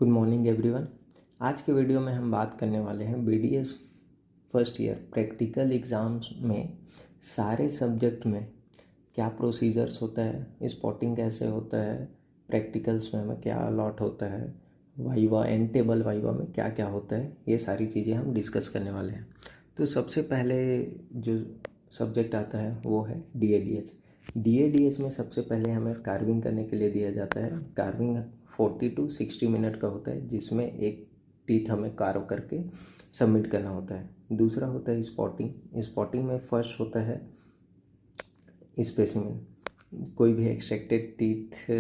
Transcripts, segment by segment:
Good morning everyone. आज के video में हम बात करने वाले हैं BDS first year practical exams में सारे सब्जेक्ट में क्या प्रोसीजर्स होता है, स्पॉटिंग कैसे होता है, प्रैक्टिकल्स में हमें क्या अलॉट होता है, वाइवा एंड टेबल वाइवा में क्या क्या होता है, ये सारी चीज़ें हम डिस्कस करने वाले हैं। तो सबसे पहले जो सब्जेक्ट आता है वो है डीएडीएच में सबसे पहले हमें कार्विंग करने के लिए दिया जाता है। कार्विंग 40 to 60 मिनट का होता है, जिसमें एक टीथ हमें कार्व करके सबमिट करना होता है। दूसरा होता है स्पॉटिंग में फर्स्ट होता है स्पेसिमेन, कोई भी एक्सट्रैक्टेड टीथ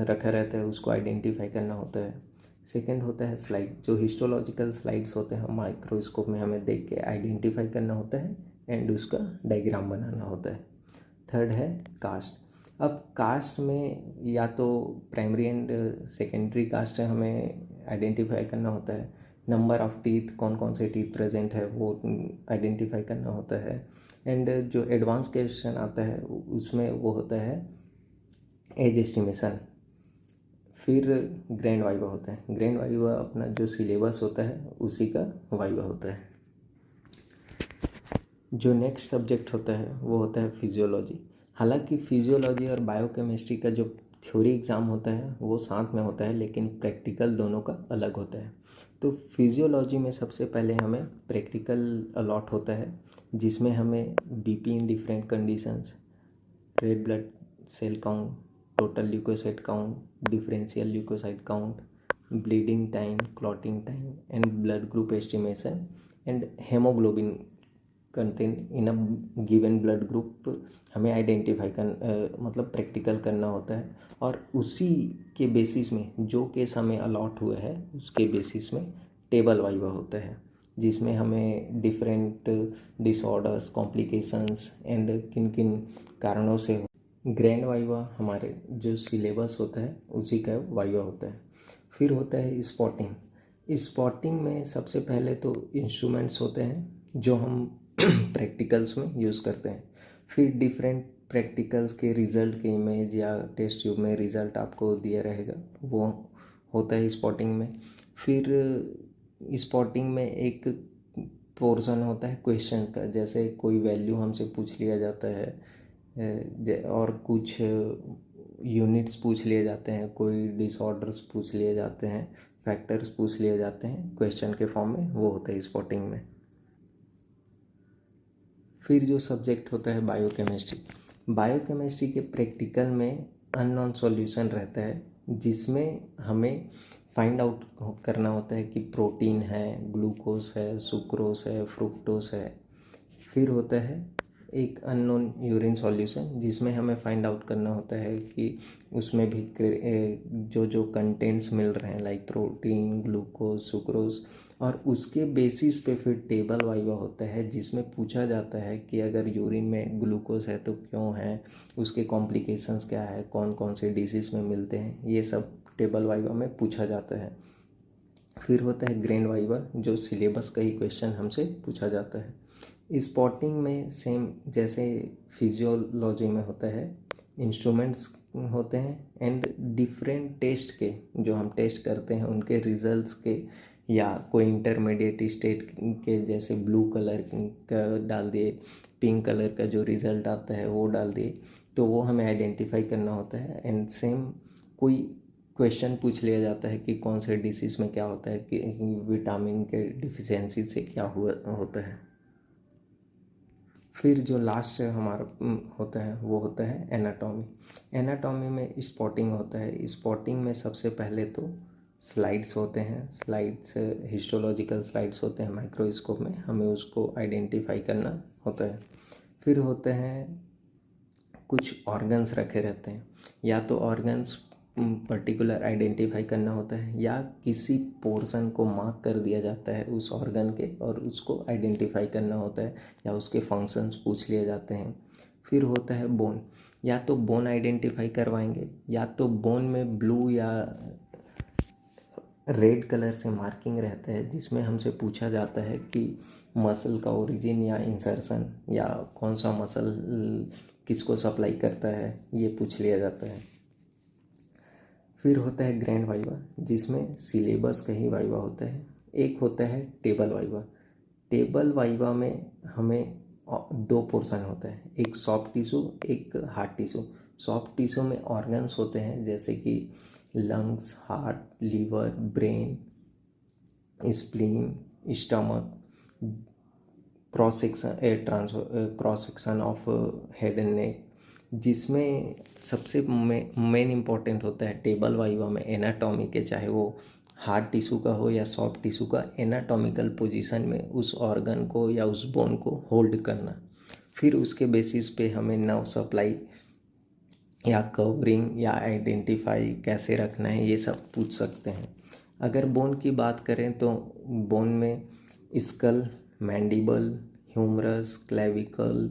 रखा रहता है उसको आइडेंटिफाई करना होता है। सेकंड होता है स्लाइड, जो हिस्टोलॉजिकल स्लाइड्स होते हैं माइक्रोस्कोप में हमें देख के आइडेंटिफाई करना होता है एंड उसका डायग्राम बनाना होता है। थर्ड है कास्ट। अब कास्ट में या तो प्राइमरी एंड सेकेंडरी कास्ट है, हमें आइडेंटिफाई करना होता है। नंबर ऑफ टीथ, कौन कौन से टीथ प्रेजेंट है वो आइडेंटिफाई करना होता है। एंड जो एडवांस क्वेश्चन आता है उसमें वो होता है एज एस्टिमेशन। फिर ग्रैंड वाइवा होता है। ग्रैंड वाइवा अपना जो सिलेबस होता है उसी का वाइवा होता है। जो नेक्स्ट सब्जेक्ट होता है वो होता है फिजियोलॉजी। हालांकि फिजियोलॉजी और बायोकेमिस्ट्री का जो थ्योरी एग्ज़ाम होता है वो साथ में होता है, लेकिन प्रैक्टिकल दोनों का अलग होता है। तो फिजियोलॉजी में सबसे पहले हमें प्रैक्टिकल अलॉट होता है, जिसमें हमें BP in different conditions, red blood cell count, total leukocyte count, differential leukocyte count, bleeding time, clotting time and blood group estimation and haemoglobin content in a given blood group हमें identify मतलब practical करना होता है। और उसी के basis में जो केस हमें अलॉट हुआ है उसके बेसिस में टेबल वाइवा होता है, जिसमें हमें डिफरेंट डिसऑर्डर्स, कॉम्प्लिकेशंस एंड किन किन कारणों से ग्रैंड वाइवा हमारे जो सिलेबस होता है उसी का वाइवा होता है। फिर होता है स्पॉटिंग में सबसे पहले तो इंस्ट्रूमेंट्स होते हैं जो हम प्रैक्टिकल्स में यूज़ करते हैं। फिर डिफरेंट प्रैक्टिकल्स के रिज़ल्ट के इमेज या टेस्ट ट्यूब में रिज़ल्ट आपको दिया रहेगा, वो होता है स्पॉटिंग में। फिर स्पॉटिंग में एक पोर्शन होता है क्वेश्चन का, जैसे कोई वैल्यू हमसे पूछ लिया जाता है और कुछ यूनिट्स पूछ लिए जाते हैं, कोई डिसऑर्डर्स पूछ लिए जाते हैं, फैक्टर्स पूछ लिए जाते हैं क्वेश्चन के फॉर्म में, वो होता है स्पॉटिंग में। फिर जो सब्जेक्ट होता है बायोकेमिस्ट्री के प्रैक्टिकल में अननोन सॉल्यूशन रहता है, जिसमें हमें फाइंड आउट करना होता है कि प्रोटीन है, ग्लूकोज है, सुक्रोज है, फ्रुक्टोज है। फिर होता है एक अननोन यूरिन सॉल्यूशन, जिसमें हमें फाइंड आउट करना होता है कि उसमें भी जो जो कंटेंट्स मिल रहे हैं लाइक प्रोटीन, ग्लूकोज, सुक्रोज, और उसके बेसिस पे फिर टेबल वाइवा होता है, जिसमें पूछा जाता है कि अगर यूरिन में ग्लूकोज है तो क्यों है, उसके कॉम्प्लिकेशंस क्या है, कौन कौन से डिसीज़ में मिलते हैं, ये सब टेबल वाइवा में पूछा जाता है। फिर होता है ग्रैंड वाइवा, जो सिलेबस का ही क्वेश्चन हमसे पूछा जाता है। स्पॉटिंग में सेम जैसे फिजियोलॉजी में होता है, इंस्ट्रूमेंट्स होते हैं एंड डिफरेंट टेस्ट के जो हम टेस्ट करते हैं उनके रिजल्ट्स के, या कोई इंटरमीडिएट स्टेट के जैसे ब्लू कलर का डाल दिए, पिंक कलर का जो रिज़ल्ट आता है वो डाल दिए, तो वो हमें आइडेंटिफाई करना होता है। एंड सेम कोई क्वेश्चन पूछ लिया जाता है कि कौन से डिसीज़ में क्या होता है, कि विटामिन के डिफिशियंसी से क्या हुआ होता है। फिर जो लास्ट हमारा होता है वो होता है एनाटॉमी में स्पॉटिंग होता है। स्पॉटिंग में सबसे पहले तो स्लाइड्स होते हैं, स्लाइड्स हिस्टोलॉजिकल स्लाइड्स होते हैं माइक्रोस्कोप में, हमें उसको आइडेंटिफाई करना होता है। फिर होते हैं कुछ ऑर्गन्स रखे रहते हैं, या तो ऑर्गन्स पर्टिकुलर आइडेंटिफाई करना होता है या किसी पोर्शन को मार्क कर दिया जाता है उस ऑर्गन के और उसको आइडेंटिफाई करना होता है, या उसके फंक्शंस पूछ लिए जाते हैं। फिर होता है बोन, या तो बोन आइडेंटिफाई करवाएंगे या तो बोन में ब्लू या रेड कलर से मार्किंग रहता है, जिसमें हमसे पूछा जाता है कि मसल का ओरिजिन या इंसर्शन या कौन सा मसल किसको सप्लाई करता है, ये पूछ लिया जाता है। फिर होता है ग्रैंड वाइवा, जिसमें सिलेबस का ही वाइवा होता है। एक होता है टेबल वाइवा। टेबल वाइवा में हमें दो पोर्शन होता है, एक सॉफ्ट टिश्यू, एक हार्ड टिश्यू। सॉफ्ट टिश्यू में ऑर्गन्स होते हैं जैसे कि lungs, heart, liver, brain, spleen, stomach, cross section of head and neck, जिसमें सबसे मेन इम्पॉर्टेंट होता है टेबल वाइवा में एनाटॉमी के, चाहे वो हार्ड टिश्यू का हो या सॉफ्ट टिश्यू का, एनाटॉमिकल पोजीशन में उस ऑर्गन को या उस बोन को होल्ड करना। फिर उसके बेसिस पे हमें नर्व सप्लाई या कवरिंग या आइडेंटिफाई कैसे रखना है ये सब पूछ सकते हैं। अगर बोन की बात करें तो बोन में skull, mandible, humerus, clavicle,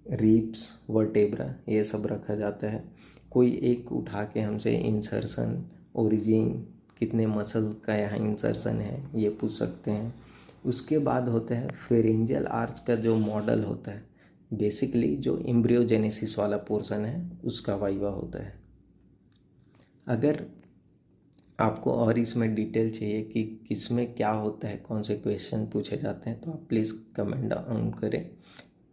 ribs, vertebra ये सब रखा जाता है। कोई एक उठा के हमसे इंसर्शन, ओरिजिन, कितने मसल का यहाँ इंसर्शन है ये पूछ सकते हैं। उसके बाद होता है फेरेंजियल आर्च का जो मॉडल होता है, बेसिकली जो एम्ब्रियोजेनेसिस वाला पोर्शन है उसका वाइवा होता है। अगर आपको और इसमें डिटेल चाहिए कि किस में क्या होता है, कौन से क्वेश्चन पूछे जाते हैं, तो आप प्लीज़ कमेंट डाउन करें।